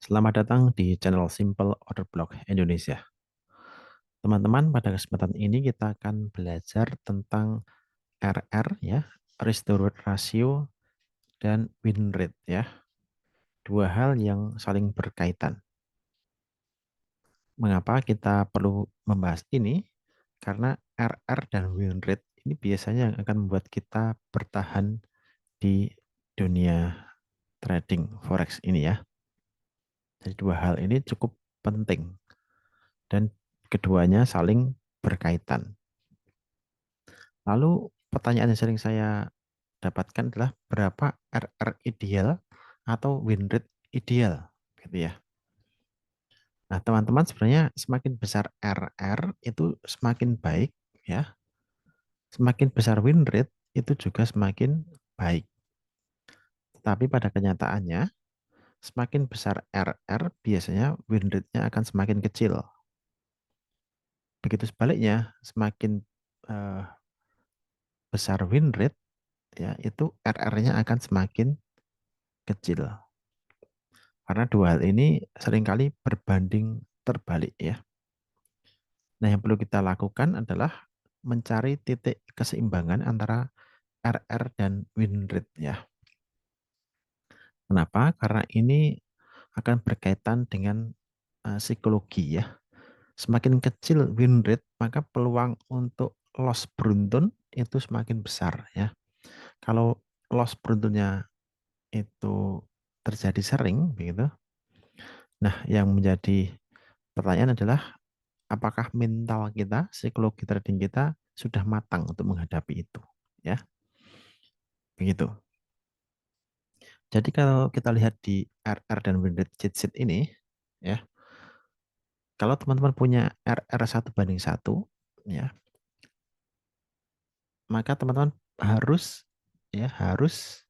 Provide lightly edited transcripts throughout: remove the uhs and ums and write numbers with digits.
Selamat datang di channel Simple Order Block Indonesia. Teman-teman, pada kesempatan ini kita akan belajar tentang RR ya, Risk to Reward Ratio dan win rate ya. Dua hal yang saling berkaitan. Mengapa kita perlu membahas ini? Karena RR dan win rate ini biasanya yang akan membuat kita bertahan di dunia trading forex ini ya. Jadi dua hal ini cukup penting dan keduanya saling berkaitan. Lalu pertanyaan yang sering saya dapatkan adalah berapa RR ideal atau win rate ideal, gitu ya. Nah, teman-teman sebenarnya semakin besar RR itu semakin baik ya. Semakin besar win rate itu juga semakin baik. Tetapi pada kenyataannya semakin besar RR biasanya win rate-nya akan semakin kecil. Begitu sebaliknya, semakin eh, besar win rate ya itu RR-nya akan semakin kecil. Karena dua hal ini seringkali berbanding terbalik ya. Nah, yang perlu kita lakukan adalah mencari titik keseimbangan antara RR dan win rate ya. Kenapa? Karena ini akan berkaitan dengan psikologi ya. Semakin kecil win rate, maka peluang untuk loss beruntun itu semakin besar ya. Kalau loss beruntunnya itu terjadi sering begitu. Nah, yang menjadi pertanyaan adalah apakah mental kita, psikologi trading kita sudah matang untuk menghadapi itu, ya, begitu. Jadi kalau kita lihat di RR dan win rate cheat sheet ini, ya, kalau teman-teman punya RR 1:1, ya, maka teman-teman harus, ya, harus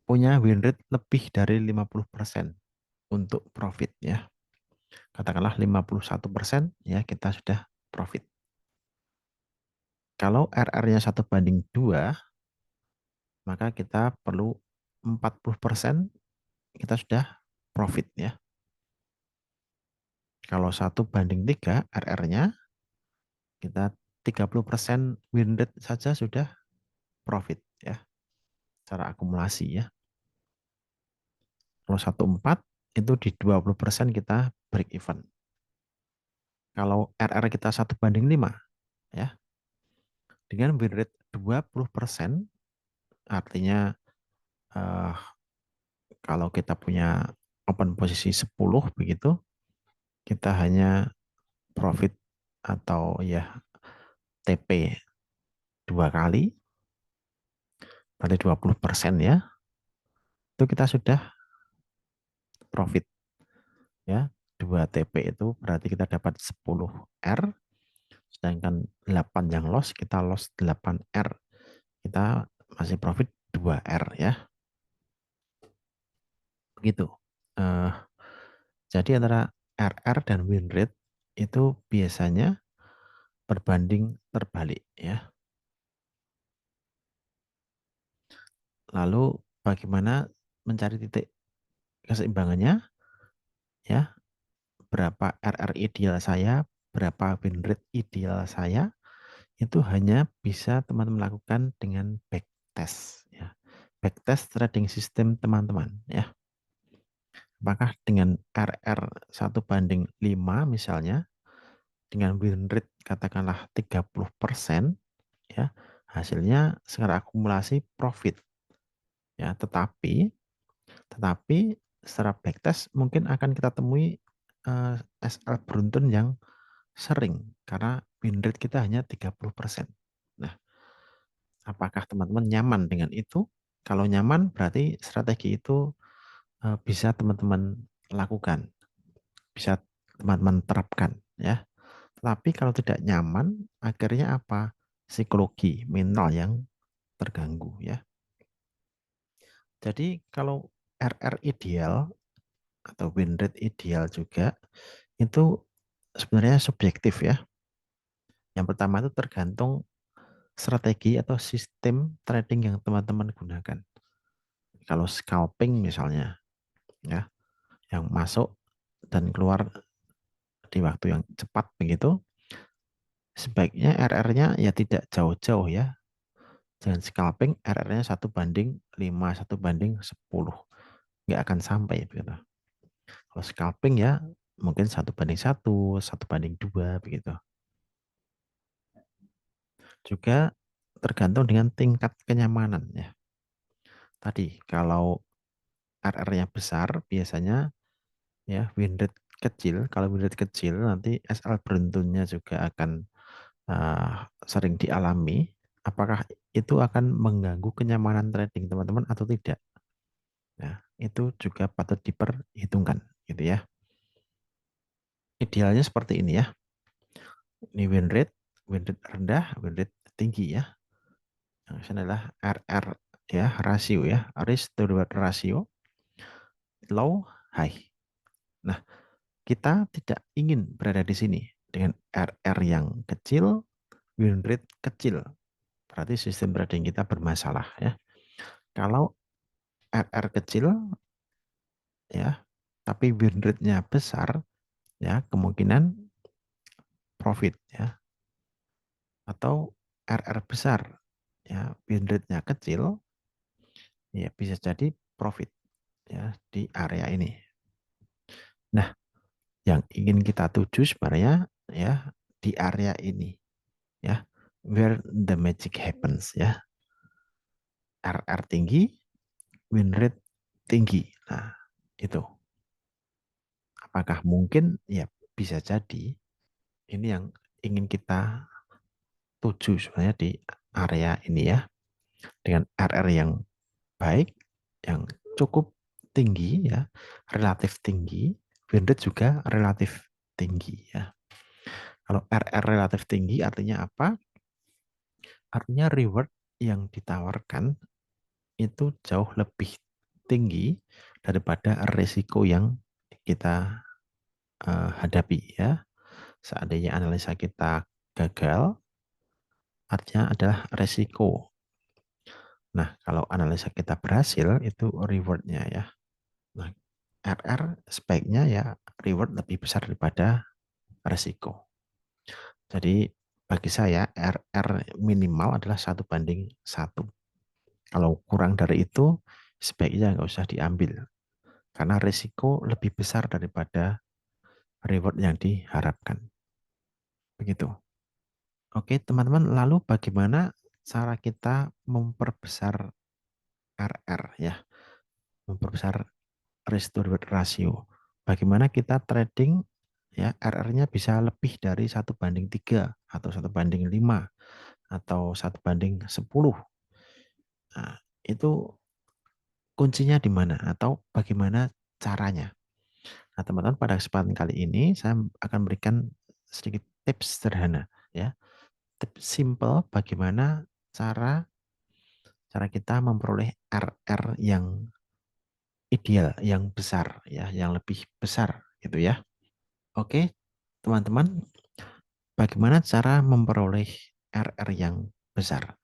punya win rate lebih dari 50% untuk profit, ya. Katakanlah 51%, ya, kita sudah profit. Kalau RR-nya 1:2, maka kita perlu 40% kita sudah profit ya. Kalau 1:3 RR-nya kita 30% win rate saja sudah profit ya secara akumulasi ya. Kalau 1/4 itu di 20% kita break even. Kalau RR kita 1:5 ya, dengan win rate 20% artinya eh, kalau kita punya open posisi 10 begitu, kita hanya profit atau ya TP 2 kali, berarti 20% ya, itu kita sudah profit ya. 2 TP itu berarti kita dapat 10 R, sedangkan 8 yang loss, kita loss 8 R. Kita masih profit 2 R ya. Begitu. Eh, jadi antara RR dan win rate itu biasanya berbanding terbalik ya. Lalu bagaimana mencari titik keseimbangannya ya? Berapa RR ideal saya, berapa win rate ideal saya, itu hanya bisa teman-teman lakukan dengan backtest ya. Backtest trading system teman-teman ya. Apakah dengan RR 1:5 misalnya, dengan win rate katakanlah 30% ya, hasilnya secara akumulasi profit ya, tetapi secara backtest mungkin akan kita temui SL beruntun yang sering karena win rate kita hanya 30%. Nah, apakah teman-teman nyaman dengan itu? Kalau nyaman berarti strategi itu bisa teman-teman lakukan, bisa teman-teman terapkan ya. Tapi kalau tidak nyaman, akhirnya apa? Psikologi mental yang terganggu ya. Jadi kalau RR ideal atau win rate ideal juga itu sebenarnya subjektif ya. Yang pertama itu tergantung strategi atau sistem trading yang teman-teman gunakan. Kalau scalping misalnya, ya, yang masuk dan keluar di waktu yang cepat begitu, sebaiknya RR-nya ya tidak jauh-jauh ya. Jangan scalping RR-nya 1:5, 1:10. Nggak akan sampai begitu. Kalau scalping ya mungkin 1:1, 1:2 begitu. Juga tergantung dengan tingkat kenyamanan ya. Tadi kalau RR-nya besar biasanya ya win rate kecil. Kalau win rate kecil nanti SL beruntunnya juga akan sering dialami. Apakah itu akan mengganggu kenyamanan trading teman-teman atau tidak? Nah, itu juga patut diperhitungkan gitu ya. Idealnya seperti ini ya. Ini win rate rendah, win rate tinggi ya. Yang ini adalah RR ya, rasio ya, risk to reward ratio, low, high. Nah, kita tidak ingin berada di sini dengan RR yang kecil, win rate kecil. Berarti sistem trading kita bermasalah ya. Kalau RR kecil ya, tapi win rate-nya besar ya, kemungkinan profit ya. Atau RR besar ya, win rate-nya kecil ya bisa jadi profit ya di area ini. Nah, yang ingin kita tuju sebenarnya ya di area ini ya, where the magic happens ya. RR tinggi, win rate tinggi. Nah, itu. Apakah mungkin? Ya, bisa jadi. Ini yang ingin kita tuju sebenarnya di area ini ya. Dengan RR yang baik, yang cukup tinggi ya, relatif tinggi, win rate juga relatif tinggi ya. Kalau RR relatif tinggi artinya apa? Artinya reward yang ditawarkan itu jauh lebih tinggi daripada risiko yang kita hadapi ya. Seandainya analisa kita gagal, artinya adalah resiko. Nah, kalau analisa kita berhasil, itu rewardnya ya. Nah, RR sebaiknya ya reward lebih besar daripada resiko. Jadi bagi saya RR minimal adalah 1:1. Kalau kurang dari itu, sebaiknya nggak usah diambil. Karena resiko lebih besar daripada reward yang diharapkan. Begitu. Oke, teman-teman, lalu bagaimana cara kita memperbesar RR ya, memperbesar risk to reward ratio. Bagaimana kita trading ya RR-nya bisa lebih dari 1:3 atau 1:5 atau 1:10. Nah, itu kuncinya di mana atau bagaimana caranya? Nah, teman-teman, pada kesempatan kali ini saya akan berikan sedikit tips sederhana ya. Tips simple bagaimana cara cara kita memperoleh RR yang ideal, yang besar ya, yang lebih besar gitu ya. Oke, teman-teman, bagaimana cara memperoleh RR yang besar?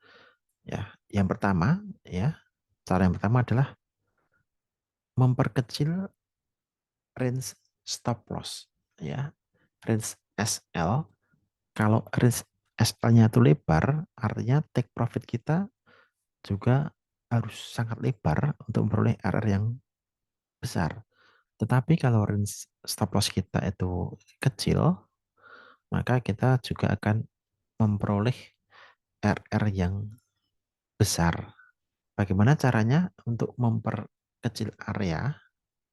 Ya, yang pertama ya, cara yang pertama adalah memperkecil range stop loss ya. Range SL. Kalau range SL-nya itu lebar, artinya take profit kita juga harus sangat lebar untuk memperoleh RR yang besar. Tetapi kalau range stop loss kita itu kecil, maka kita juga akan memperoleh RR yang besar. Bagaimana caranya untuk memperkecil area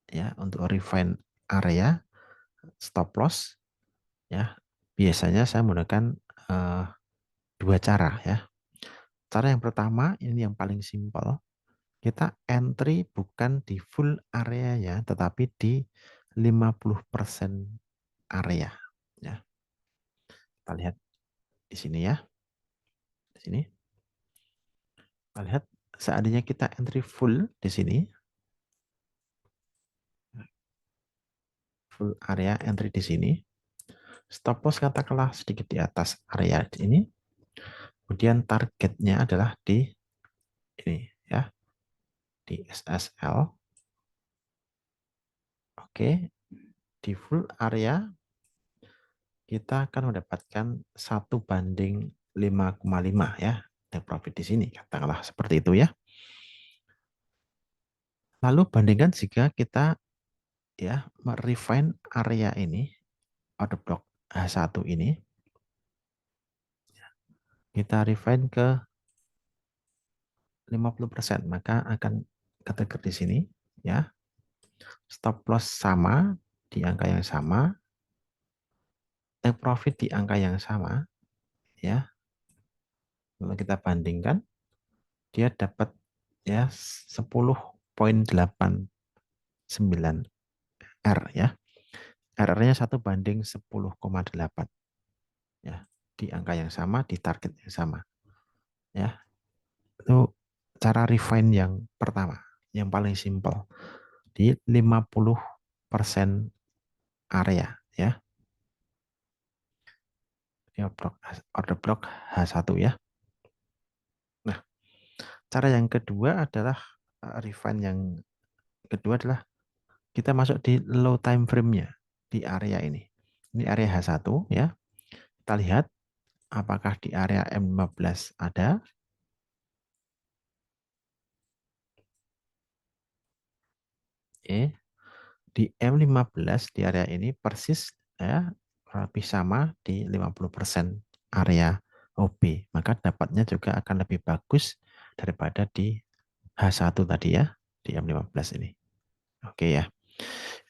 ya, untuk refine area stop loss ya. Biasanya saya menggunakan eh, dua cara ya. Cara yang pertama ini yang paling simpel. Kita entry bukan di full area ya, tetapi di 50% area ya. Kita lihat di sini ya. Di sini. Kita lihat seandainya kita entry full di sini, full area entry di sini, stop loss katakanlah sedikit di atas area ini, kemudian targetnya adalah di ini ya, di SSL. Oke, di full area kita akan mendapatkan 1:5,5 ya, take profit di sini, katakanlah seperti itu ya. Lalu bandingkan jika kita ya merefine area ini, order block H1 ini, kita refine ke 50%, maka akan ketrigger di sini ya. Stop loss sama di angka yang sama, take profit di angka yang sama ya. Lalu kita bandingkan, dia dapat ya 10,89 R ya. RR-nya 1:10,8 ya. Di angka yang sama, di target yang sama ya. Itu cara refine yang pertama, yang paling simple di 50% area ya. Ini order block H1 ya. Nah, cara yang kedua adalah refine yang kedua adalah kita masuk di low time frame-nya di area ini. Ini area H1 ya. Kita lihat apakah di area M15 ada. Oke. Di M15 di area ini persis ya lebih sama di 50% area OB. Maka dapatnya juga akan lebih bagus daripada di H1 tadi ya, di M15 ini. Oke ya.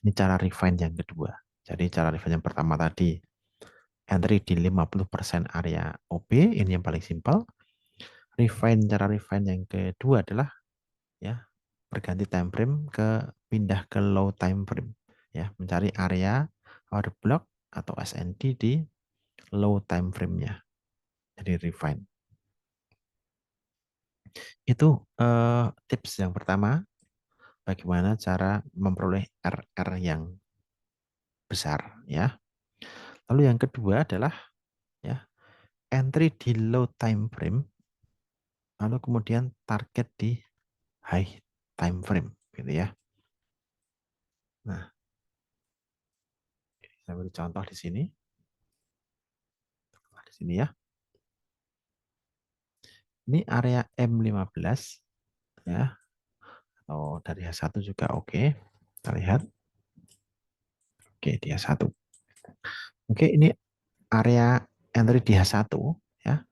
Ini cara refine yang kedua. Jadi cara refine yang pertama tadi entry di 50% area OB, ini yang paling simpel. Cara refine yang kedua adalah ya berganti time frame pindah ke low time frame ya, mencari area order block atau SND di low time frame-nya. Jadi refine. Itu tips yang pertama, bagaimana cara memperoleh RR yang besar ya. Lalu yang kedua adalah ya entry di low time frame, lalu kemudian target di high time frame gitu ya. Nah, saya beri contoh di sini. Di sini ya. Ini area M15 ya. Atau dari H1 juga oke. Kita lihat. Oke, di H1. Oke, ini area entry di H1 ya.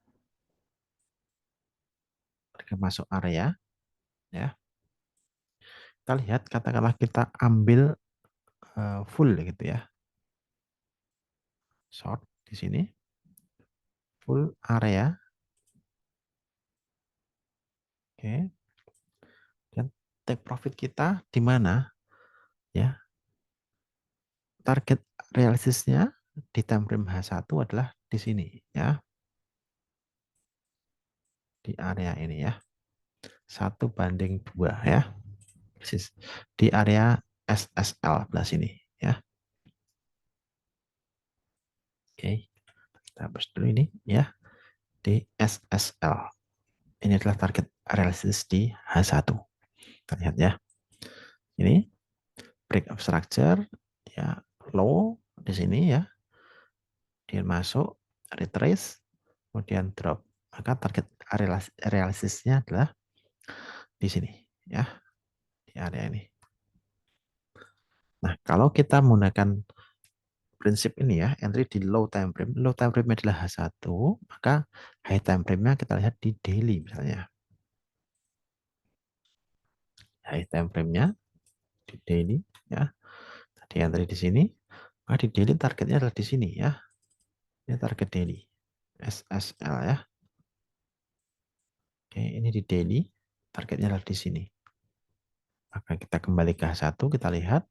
Kita masuk area ya. Kita lihat katakanlah kita ambil full gitu ya. Short di sini. Full area. Oke. Dan take profit kita di mana? Ya. Target realistisnya di time frame H1 adalah di sini ya. Di area ini ya. 1:2 ya. Persis. Di area SSL belah sini ya. Oke. Kita hapus dulu ini ya. Di SSL. Ini adalah target realistis di H1. Kita lihat ya. Ini break of structure ya, low di sini ya. Dia masuk, retrace, kemudian drop. Maka target realistisnya adalah di sini ya, di area ini. Nah, kalau kita menggunakan prinsip ini ya, entry di low time frame. Low time frame adalah H1, maka high time frame-nya kita lihat di daily misalnya. High time frame-nya di daily ya. Tadi entry di sini, maka di daily targetnya adalah di sini ya. Ini target daily. SSL ya. Oke, ini di daily, targetnya adalah di sini. Maka kita kembali ke H1, kita lihat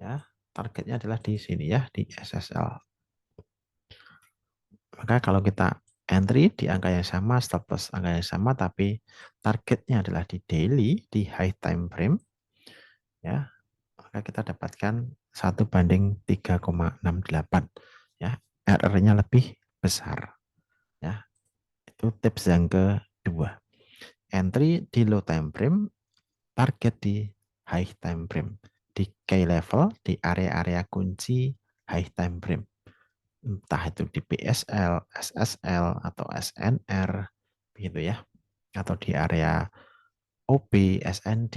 ya, targetnya adalah di sini ya, di SSL. Maka kalau kita entry di angka yang sama, stop loss angka yang sama, tapi targetnya adalah di daily, di high time frame, ya, maka kita dapatkan 1:3,68 ya, RR-nya lebih besar ya. Itu tips yang kedua. Entry di low time frame, target di high time frame. di key level, di area-area kunci high time frame. Entah itu di PSL, SSL, atau SNR, begitu ya. Atau di area OP, SND,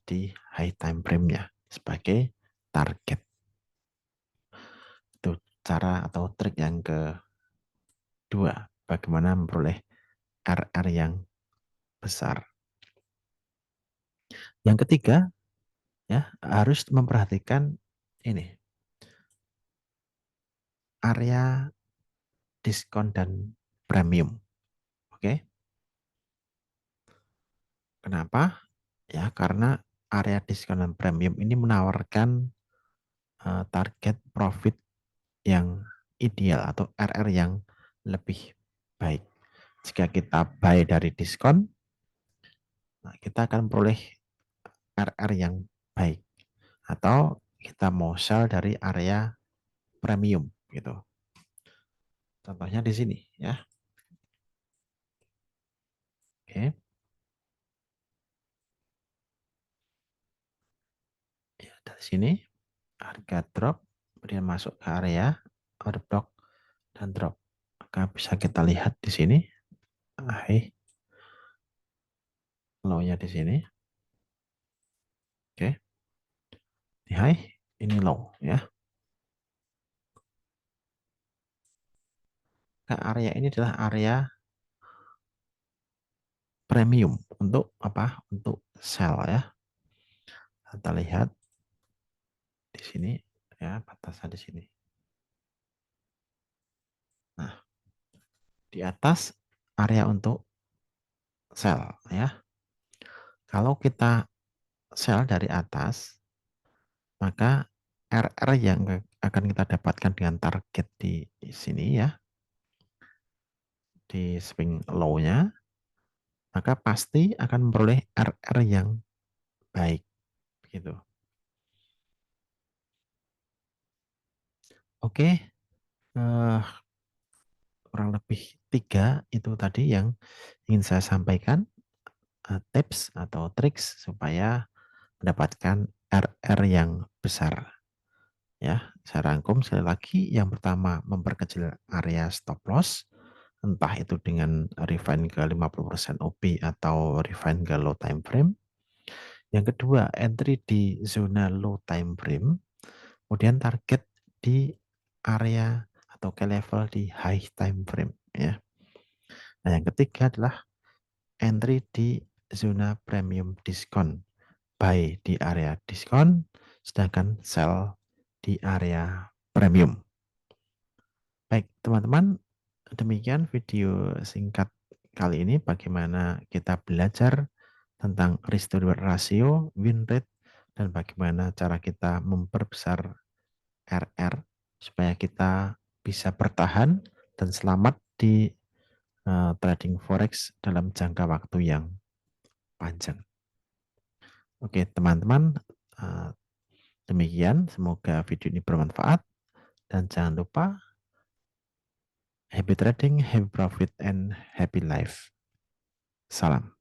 di high time frame-nya sebagai target. Itu cara atau trik yang kedua, bagaimana memperoleh RR yang besar. Yang ketiga, ya harus memperhatikan ini area diskon dan premium. Oke, kenapa? Ya karena area diskon dan premium ini menawarkan target profit yang ideal atau RR yang lebih baik. Jika kita buy dari diskon, nah kita akan peroleh RR yang baik. Atau kita mau sell dari area premium gitu. Contohnya di sini ya. Oke. Ya, dari sini harga drop kemudian masuk ke area order block dan drop. Maka bisa kita lihat di sini high low-nya di sini. Oke. Ini high, ini low ya. Nah, area ini adalah area premium untuk apa? Untuk sell ya. Kita lihat di sini ya, batasnya di sini. Nah, di atas area untuk sell ya. Kalau kita sell dari atas, maka RR yang akan kita dapatkan dengan target di sini ya, di swing low-nya, maka pasti akan memperoleh RR yang baik gitu. Oke, kurang lebih 3 itu tadi yang ingin saya sampaikan, tips atau triks supaya mendapatkan RR yang besar. Ya, saya rangkum sekali lagi. Yang pertama, memperkecil area stop loss, entah itu dengan refine ke 50% OP atau refine ke low time frame. Yang kedua, entry di zona low time frame, kemudian target di area atau ke level di high time frame ya. Nah, yang ketiga adalah entry di zona premium diskon, buy di area diskon, sedangkan sell di area premium. Baik, teman-teman, demikian video singkat kali ini bagaimana kita belajar tentang risk to reward ratio, win rate, dan bagaimana cara kita memperbesar RR supaya kita bisa bertahan dan selamat di trading forex dalam jangka waktu yang panjang. Oke, teman-teman, uh, demikian. Semoga video ini bermanfaat dan jangan lupa happy trading, happy profit, and happy life. Salam.